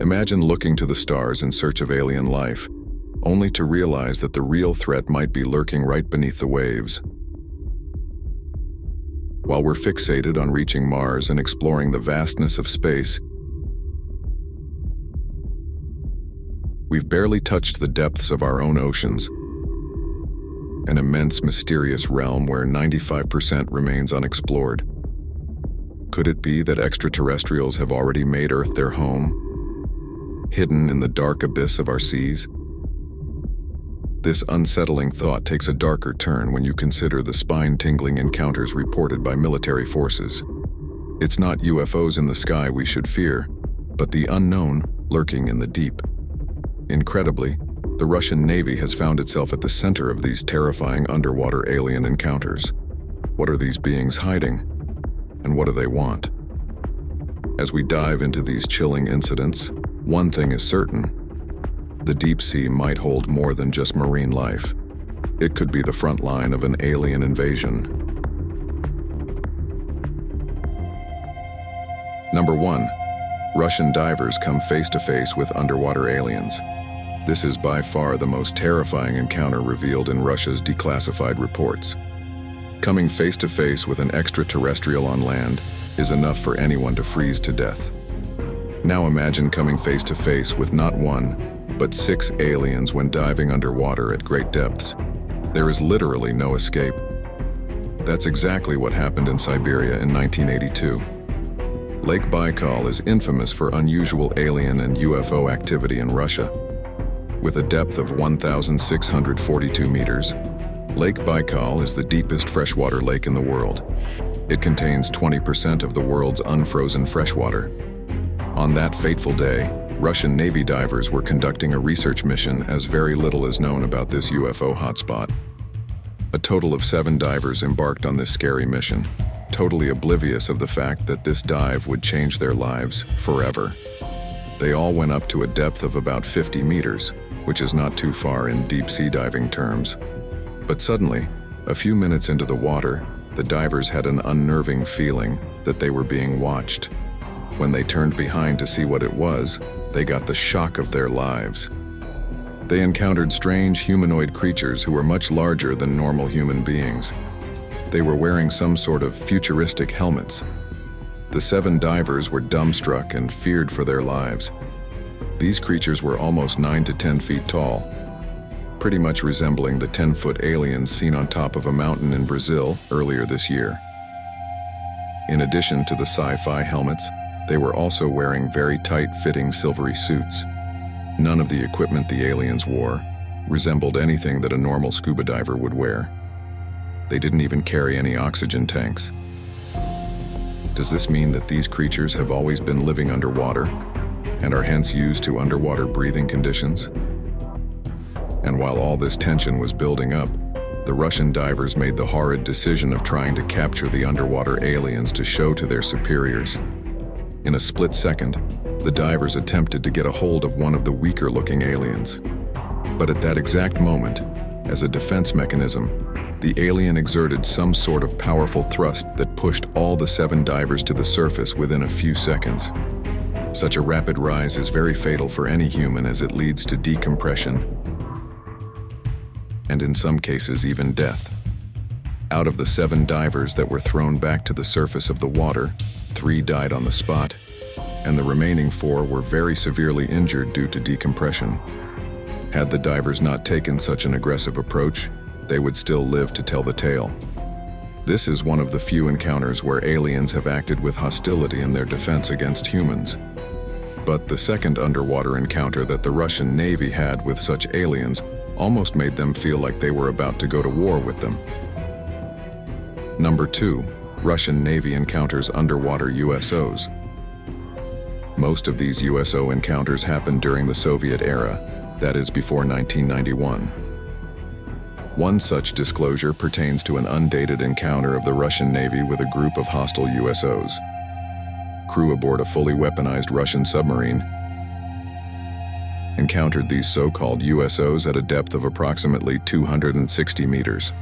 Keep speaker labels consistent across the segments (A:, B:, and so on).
A: Imagine looking to the stars in search of alien life, only to realize that the real threat might be lurking right beneath the waves. While we're fixated on reaching Mars and exploring the vastness of space, we've barely touched the depths of our own oceans, an immense, mysterious realm where 95% remains unexplored. Could it be that extraterrestrials have already made Earth their home, hidden in the dark abyss of our seas? This unsettling thought takes a darker turn when you consider the spine-tingling encounters reported by military forces. It's not UFOs in the sky we should fear, but the unknown lurking in the deep. Incredibly, the Russian Navy has found itself at the center of these terrifying underwater alien encounters. What are these beings hiding? And what do they want? As we dive into these chilling incidents, one thing is certain. The deep sea might hold more than just marine life. It could be the front line of an alien invasion. Number 1. Russian divers come face to face with underwater aliens. This is by far the most terrifying encounter revealed in Russia's declassified reports. Coming face to face with an extraterrestrial on land is enough for anyone to freeze to death. Now imagine coming face to face with not one, but 6 aliens when diving underwater at great depths. There is literally no escape. That's exactly what happened in Siberia in 1982. Lake Baikal is infamous for unusual alien and UFO activity in Russia. With a depth of 1,642 meters, Lake Baikal is the deepest freshwater lake in the world. It contains 20% of the world's unfrozen freshwater. On that fateful day, Russian Navy divers were conducting a research mission as very little is known about this UFO hotspot. A total of 7 divers embarked on this scary mission, totally oblivious of the fact that this dive would change their lives forever. They all went up to a depth of about 50 meters, which is not too far in deep sea diving terms. But suddenly, a few minutes into the water, the divers had an unnerving feeling that they were being watched. When they turned behind to see what it was, they got the shock of their lives. They encountered strange humanoid creatures who were much larger than normal human beings. They were wearing some sort of futuristic helmets. The 7 divers were dumbstruck and feared for their lives. These creatures were almost 9 to 10 feet tall, pretty much resembling the 10-foot aliens seen on top of a mountain in Brazil earlier this year. In addition to the sci-fi helmets, they were also wearing very tight-fitting silvery suits. None of the equipment the aliens wore resembled anything that a normal scuba diver would wear. They didn't even carry any oxygen tanks. Does this mean that these creatures have always been living underwater and are hence used to underwater breathing conditions? And while all this tension was building up, the Russian divers made the horrid decision of trying to capture the underwater aliens to show to their superiors. In a split second, the divers attempted to get a hold of one of the weaker-looking aliens. But at that exact moment, as a defense mechanism, the alien exerted some sort of powerful thrust that pushed all the 7 divers to the surface within a few seconds. Such a rapid rise is very fatal for any human as it leads to decompression, and in some cases even death. Out of the 7 divers that were thrown back to the surface of the water, 3 died on the spot, and the remaining 4 were very severely injured due to decompression. Had the divers not taken such an aggressive approach, they would still live to tell the tale. This is one of the few encounters where aliens have acted with hostility in their defense against humans. But the second underwater encounter that the Russian Navy had with such aliens almost made them feel like they were about to go to war with them. Number 2. Russian Navy encounters underwater USOs. Most of these USO encounters happened during the Soviet era, that is before 1991. One such disclosure pertains to an undated encounter of the Russian Navy with a group of hostile USOs. Crew aboard a fully weaponized Russian submarine encountered these so-called USOs at a depth of approximately 260 meters.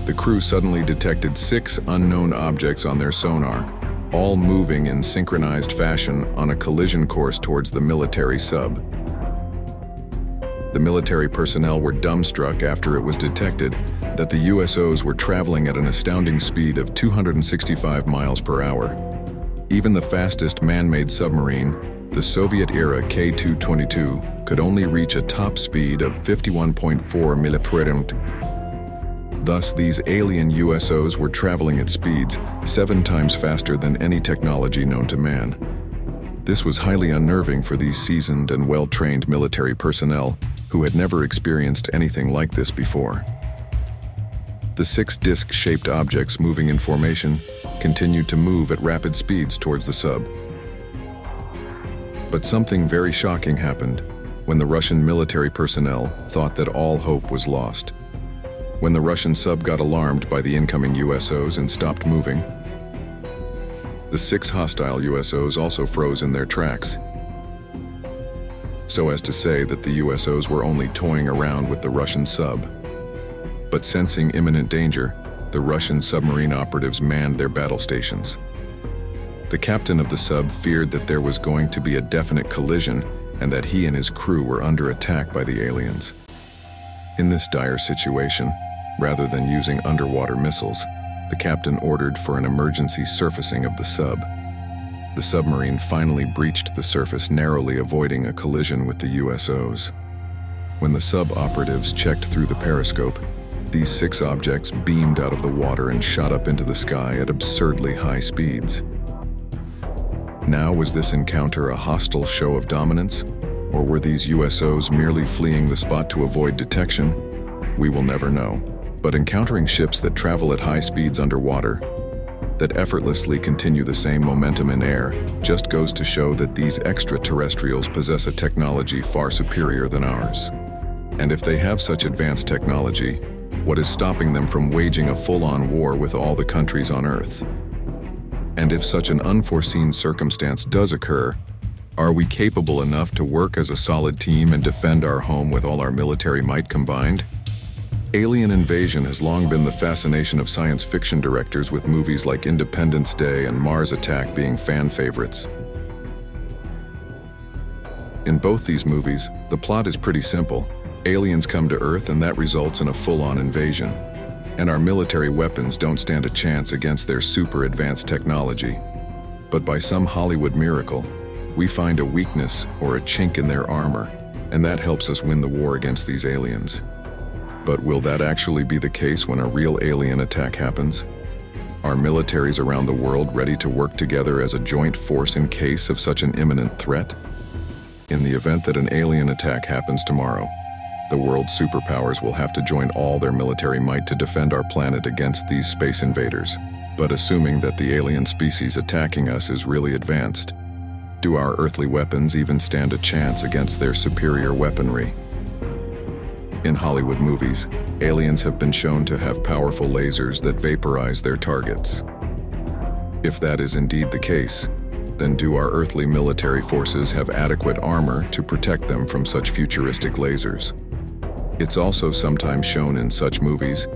A: The crew suddenly detected 6 unknown objects on their sonar, all moving in synchronized fashion on a collision course towards the military sub. The military personnel were dumbstruck after it was detected that the USOs were traveling at an astounding speed of 265 miles per hour. Even the fastest man-made submarine, the Soviet-era K-222, could only reach a top speed of 51.4 miles per hour. Thus, these alien USOs were traveling at speeds 7 times faster than any technology known to man. This was highly unnerving for these seasoned and well-trained military personnel who had never experienced anything like this before. The 6 disc-shaped objects moving in formation continued to move at rapid speeds towards the sub. But something very shocking happened when the Russian military personnel thought that all hope was lost. When the Russian sub got alarmed by the incoming USOs and stopped moving, the 6 hostile USOs also froze in their tracks, so as to say that the USOs were only toying around with the Russian sub. But sensing imminent danger, the Russian submarine operatives manned their battle stations. The captain of the sub feared that there was going to be a definite collision and that he and his crew were under attack by the aliens. In this dire situation, rather than using underwater missiles, the captain ordered for an emergency surfacing of the sub. The submarine finally breached the surface, narrowly avoiding a collision with the USOs. When the sub operatives checked through the periscope, these 6 objects beamed out of the water and shot up into the sky at absurdly high speeds. Now, was this encounter a hostile show of dominance, or were these USOs merely fleeing the spot to avoid detection? We will never know. But encountering ships that travel at high speeds underwater, that effortlessly continue the same momentum in air, just goes to show that these extraterrestrials possess a technology far superior than ours. And if they have such advanced technology, what is stopping them from waging a full-on war with all the countries on Earth? And if such an unforeseen circumstance does occur, are we capable enough to work as a solid team and defend our home with all our military might combined? Alien invasion has long been the fascination of science fiction directors, with movies like Independence Day and Mars Attack being fan favorites. In both these movies, the plot is pretty simple. Aliens come to Earth and that results in a full-on invasion. And our military weapons don't stand a chance against their super advanced technology. But by some Hollywood miracle, we find a weakness or a chink in their armor, and that helps us win the war against these aliens. But will that actually be the case when a real alien attack happens? Are militaries around the world ready to work together as a joint force in case of such an imminent threat? In the event that an alien attack happens tomorrow, the world's superpowers will have to join all their military might to defend our planet against these space invaders. But assuming that the alien species attacking us is really advanced, do our earthly weapons even stand a chance against their superior weaponry? In Hollywood movies, aliens have been shown to have powerful lasers that vaporize their targets. If that is indeed the case, then do our earthly military forces have adequate armor to protect them from such futuristic lasers? It's also sometimes shown in such movies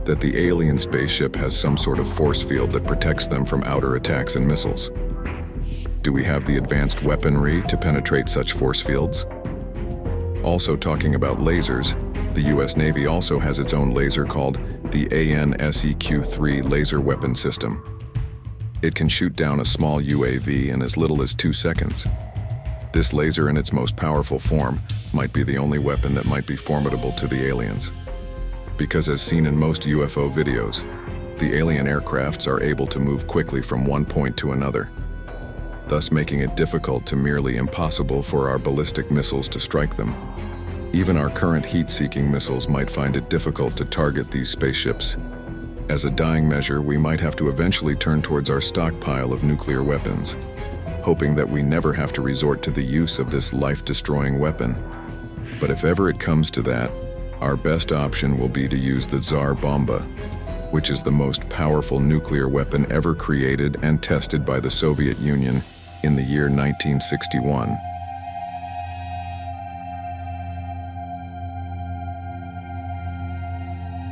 A: that the alien spaceship has some sort of force field that protects them from outer attacks and missiles. Do we have the advanced weaponry to penetrate such force fields? Also, talking about lasers, the US Navy also has its own laser called the ANSEQ-3 laser weapon system. It can shoot down a small UAV in as little as 2 seconds. This laser in its most powerful form might be the only weapon that might be formidable to the aliens. Because as seen in most UFO videos, the alien aircrafts are able to move quickly from one point to another, thus making it difficult to merely impossible for our ballistic missiles to strike them. Even our current heat-seeking missiles might find it difficult to target these spaceships. As a dying measure, we might have to eventually turn towards our stockpile of nuclear weapons, hoping that we never have to resort to the use of this life-destroying weapon. But if ever it comes to that, our best option will be to use the Tsar Bomba, which is the most powerful nuclear weapon ever created and tested by the Soviet Union in the year 1961.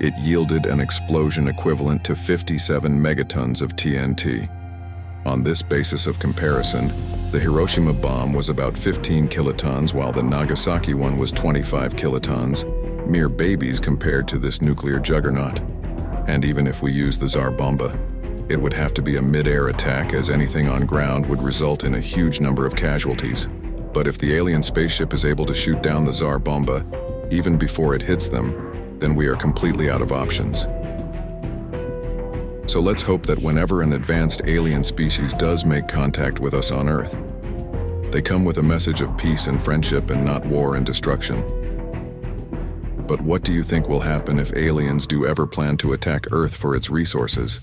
A: It yielded an explosion equivalent to 57 megatons of TNT. On this basis of comparison, the Hiroshima bomb was about 15 kilotons while the Nagasaki one was 25 kilotons, mere babies compared to this nuclear juggernaut. And even if we use the Tsar Bomba, it would have to be a mid-air attack, as anything on ground would result in a huge number of casualties. But if the alien spaceship is able to shoot down the Tsar Bomba, even before it hits them, then we are completely out of options. So let's hope that whenever an advanced alien species does make contact with us on Earth, they come with a message of peace and friendship and not war and destruction. But what do you think will happen if aliens do ever plan to attack Earth for its resources?